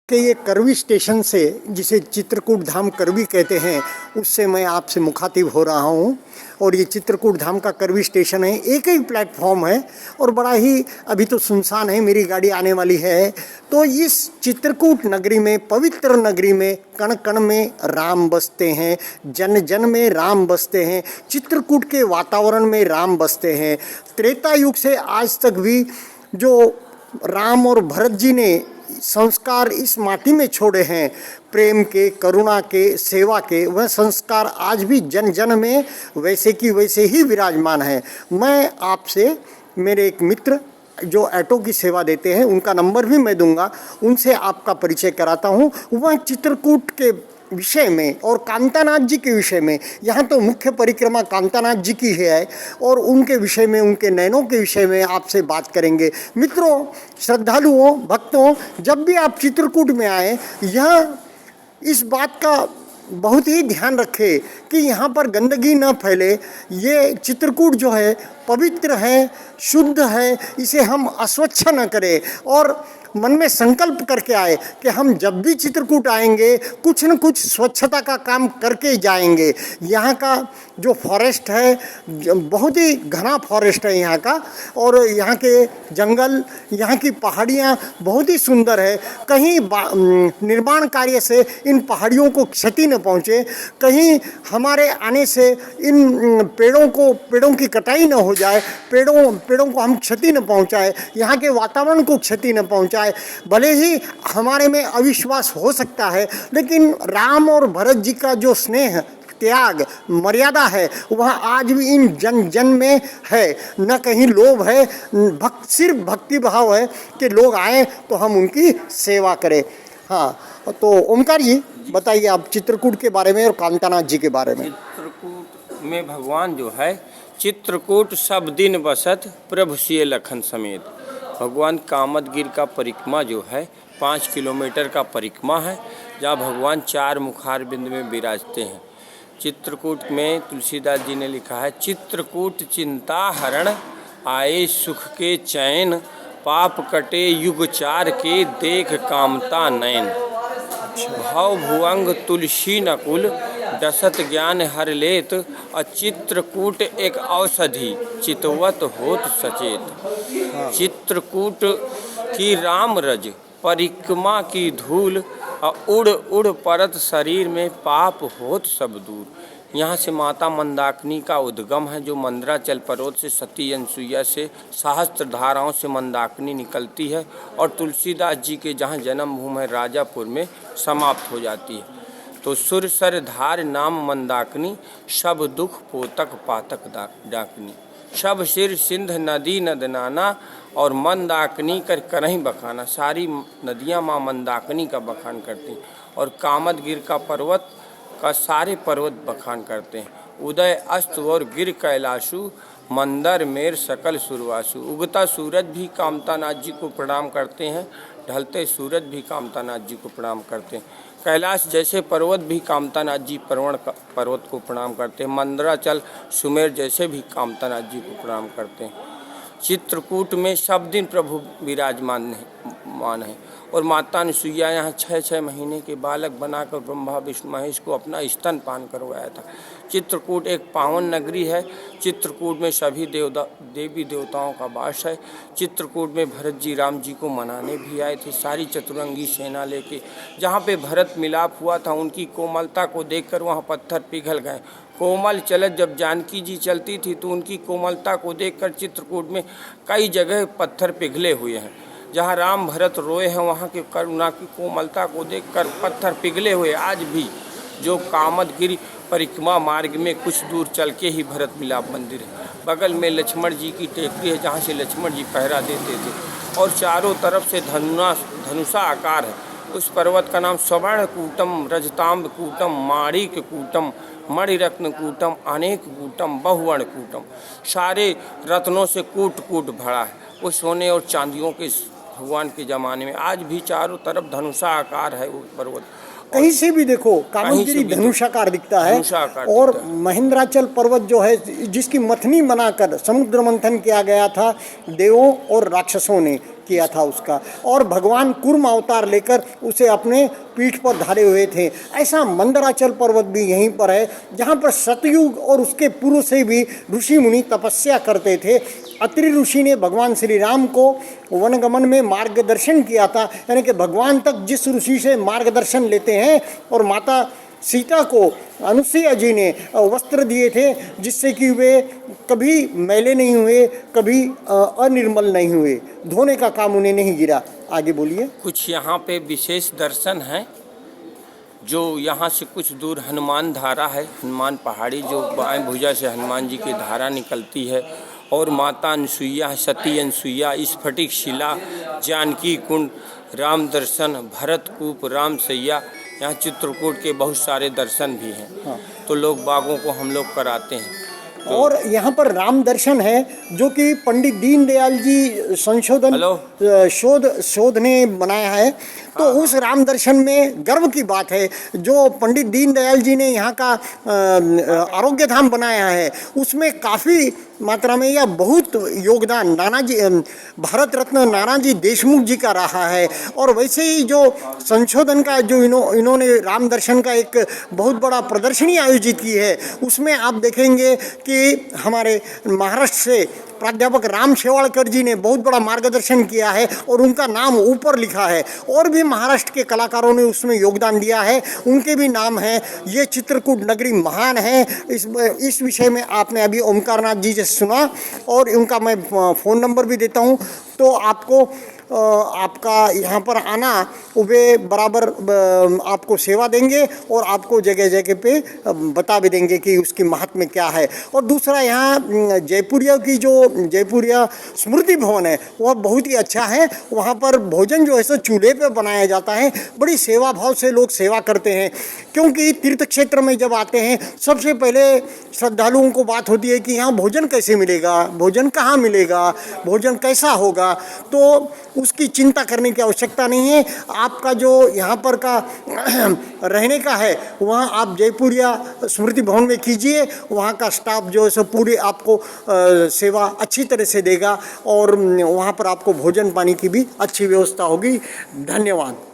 कि ये करवी स्टेशन से, जिसे चित्रकूट धाम करवी कहते हैं, उससे मैं आपसे मुखातिब हो रहा हूँ। और ये चित्रकूट धाम का करवी स्टेशन है, एक ही प्लेटफॉर्म है और बड़ा ही अभी तो सुनसान है, मेरी गाड़ी आने वाली है। तो इस चित्रकूट नगरी में, पवित्र नगरी में, कण कण में राम बसते हैं, जन जन में राम बसते हैं, चित्रकूट के वातावरण में राम बसते हैं। त्रेता युग से आज तक भी जो राम और भरत जी ने संस्कार इस माटी में छोड़े हैं, प्रेम के, करुणा के, सेवा के, वह संस्कार आज भी जन जन में वैसे की वैसे ही विराजमान है। मैं आपसे, मेरे एक मित्र जो ऑटो की सेवा देते हैं, उनका नंबर भी मैं दूंगा, उनसे आपका परिचय कराता हूँ। वह चित्रकूट के विषय में और कांतानाथ जी के विषय में, यहाँ तो मुख्य परिक्रमा कांतानाथ जी की है, और उनके विषय में, उनके नयनों के विषय में आपसे बात करेंगे। मित्रों, श्रद्धालुओं, भक्तों, जब भी आप चित्रकूट में आए, यह इस बात का बहुत ही ध्यान रखें कि यहाँ पर गंदगी न फैले। ये चित्रकूट जो है पवित्र है, शुद्ध है, इसे हम अस्वच्छ न करें और मन में संकल्प करके आए कि हम जब भी चित्रकूट आएंगे कुछ न कुछ स्वच्छता का काम करके जाएंगे। यहाँ का जो फॉरेस्ट है, बहुत ही घना फॉरेस्ट है यहाँ का, और यहाँ के जंगल, यहाँ की पहाड़ियाँ बहुत ही सुंदर है। कहीं निर्माण कार्य से इन पहाड़ियों को क्षति न पहुँचे, कहीं हमारे आने से इन पेड़ों की कटाई न हो जाए, पेड़ों को हम क्षति न पहुँचाए, यहाँ के वातावरण को क्षति न पहुँचाए। भले ही हमारे में अविश्वास हो सकता है, लेकिन राम और भरत जी का जो स्नेह, त्याग, मर्यादा है, वह आज भी इन जन जन में है। न कहीं लोभ है, सिर्फ भक्ति भाव है कि लोग आए तो हम उनकी सेवा करें। हाँ, तो ओमकार जी बताइए आप चित्रकूट के बारे में और कांतानाथ जी के बारे में। चित्रकूट में भगवान जो है, चित्रकूट सब दिन बसत प्रभु सिय लखन समेत। भगवान कामदगिरि का परिक्रमा जो है 5 किलोमीटर का परिक्रमा है, जहाँ भगवान 4 मुखार बिंद में विराजते हैं। चित्रकूट में तुलसीदास जी ने लिखा है, चित्रकूट चिंता हरण आए सुख के चैन, पाप कटे युग 4 के देख कामता नयन। भव भुअंग तुलसी नकुल दसत ज्ञान हर लेत, अचित्रकूट एक औषधि चितवत होत सचेत। चित्रकूट की राम रज परिक्रमा की धूल, उड़ उड़ परत शरीर में पाप होत सब दूर। यहाँ से माता मंदाकिनी का उद्गम है, जो मंदराचल पर्वत से सती अनसुईया से सहस्त्र धाराओं से मंदाकिनी निकलती है और तुलसीदास जी के जहाँ जन्म भूमि है राजापुर में समाप्त हो जाती है। तो सुर सर धार नाम मंदाकिनी, सब दुख पोतक पातक डाकनी। सब सिर सिंध नदी नद नाना, और मंदाकिनी कर करहीं बखाना। सारी नदियाँ माँ मंदाकिनी का बखान करती, और कामदगिरि का पर्वत का सारे पर्वत बखान करते हैं। उदय अस्त और गिर कैलाशु, मंदर मेर सकल सुरवासु। उगता सूरज भी कामतानाथ जी को प्रणाम करते हैं, ढलते सूरज भी कामतानाथ जी को प्रणाम करते हैं। कैलाश जैसे पर्वत भी कामतानाथ जी पर्वत को प्रणाम करते हैं। मंदराचल सुमेर जैसे भी कामतानाथ जी को प्रणाम करते हैं। चित्रकूट में सब दिन प्रभु विराजमान है, और माता अनसुईया यहाँ 6 महीने के बालक बनाकर ब्रह्मा विष्णु महेश को अपना स्तनपान करवाया था। चित्रकूट एक पावन नगरी है। चित्रकूट में सभी देवी देवताओं का वास है। चित्रकूट में भरत जी राम जी को मनाने भी आए थे, सारी चतुरंगी सेना लेके। जहाँ पे भरत मिलाप हुआ था, उनकी कोमलता को देखकर वहाँ पत्थर पिघल गए। कोमल चलत जब जानकी जी चलती थी, तो उनकी कोमलता को देखकर चित्रकूट में कई जगह पत्थर पिघले हुए हैं। जहाँ राम भरत रोए हैं, वहाँ के करुणा की कोमलता को देखकर पत्थर पिघले हुए। आज भी जो कामदगिरि परिक्रमा मार्ग में कुछ दूर चल के ही भरत मिलाप मंदिर है। बगल में लक्ष्मण जी की टेकरी है, जहाँ से लक्ष्मण जी पहरा देते थे, और चारों तरफ से धनुषा आकार है। उस पर्वत का नाम स्वर्ण कूटम, रजताम्ब कूटम, माणिक कूटम, मणिरत्न कूटम, अनेक कूटम, बहुवर्ण कूटम। सारे रत्नों से कूट कूट भरा है। वो सोने और चांदियों के भगवान के ज़माने में आज भी चारों तरफ धनुषा आकार है वो पर्वत। कहीं से भी देखो कामदगिरि धनुषाकार दिखता है। और महेंद्राचल पर्वत जो है, जिसकी मथनी बनाकर समुद्र मंथन किया गया था देवों और राक्षसों ने, किया था उसका, और भगवान कूर्म अवतार लेकर उसे अपने पीठ पर धारे हुए थे। ऐसा मंदराचल पर्वत भी यहीं पर है, जहाँ पर सतयुग और उसके पूर्व से भी ऋषि मुनि तपस्या करते थे। अत्रि ऋषि ने भगवान श्री राम को वनगमन में मार्गदर्शन किया था, यानी कि भगवान तक जिस ऋषि से मार्गदर्शन लेते हैं, और माता सीता को अनुसुईया जी ने वस्त्र दिए थे जिससे कि वे कभी मैले नहीं हुए, कभी अनिर्मल नहीं हुए, धोने का काम उन्हें नहीं गिरा। आगे बोलिए। कुछ यहाँ पे विशेष दर्शन हैं, जो यहाँ से कुछ दूर हनुमान धारा है, हनुमान पहाड़ी, जो बाएं भुजा से हनुमान जी की धारा निकलती है, और माता अनुसुईया, सती अनुसुईया, स्फटिक शिला, जानकी कुंड, राम दर्शन, भरत कूप, राम सैया, यहाँ चित्रकूट के बहुत सारे दर्शन भी हैं। हाँ। तो लोग बागों को हम लोग कराते हैं। और यहाँ पर राम दर्शन है जो कि पंडित दीनदयाल जी शोध ने बनाया है। तो उस राम दर्शन में गर्व की बात है, जो पंडित दीनदयाल जी ने यहाँ का आरोग्य धाम बनाया है, उसमें काफ़ी मात्रा में या बहुत योगदान नानाजी, भारत रत्न नानाजी देशमुख जी का रहा है। और वैसे ही जो संशोधन का जो इन्होंने राम दर्शन का एक बहुत बड़ा प्रदर्शनी आयोजित की है, उसमें आप देखेंगे कि हमारे महाराष्ट्र से प्राध्यापक राम शेवाड़कर जी ने बहुत बड़ा मार्गदर्शन किया है और उनका नाम ऊपर लिखा है। और भी महाराष्ट्र के कलाकारों ने उसमें योगदान दिया है, उनके भी नाम हैं। ये चित्रकूट नगरी महान है। इस विषय में आपने अभी ओमकारनाथ जी से सुना, और उनका मैं फ़ोन नंबर भी देता हूँ, तो आपको आपका यहाँ पर आना, वे बराबर आपको सेवा देंगे और आपको जगह जगह पे बता भी देंगे कि उसकी महात्म्य क्या है। और दूसरा, यहाँ जयपुरिया स्मृति भवन है, वह बहुत ही अच्छा है। वहाँ पर भोजन जो है सो चूल्हे पे बनाया जाता है, बड़ी सेवा भाव से लोग सेवा करते हैं। क्योंकि तीर्थ क्षेत्र में जब आते हैं, सबसे पहले श्रद्धालुओं को बात होती है कि यहाँ भोजन कैसे मिलेगा, भोजन कहाँ मिलेगा, भोजन कैसा होगा। तो उसकी चिंता करने की आवश्यकता नहीं है। आपका जो यहाँ पर का रहने का है, वहाँ आप जयपुरिया स्मृति भवन में कीजिए। वहाँ का स्टाफ जो है सो पूरी आपको सेवा अच्छी तरह से देगा, और वहाँ पर आपको भोजन पानी की भी अच्छी व्यवस्था होगी। धन्यवाद।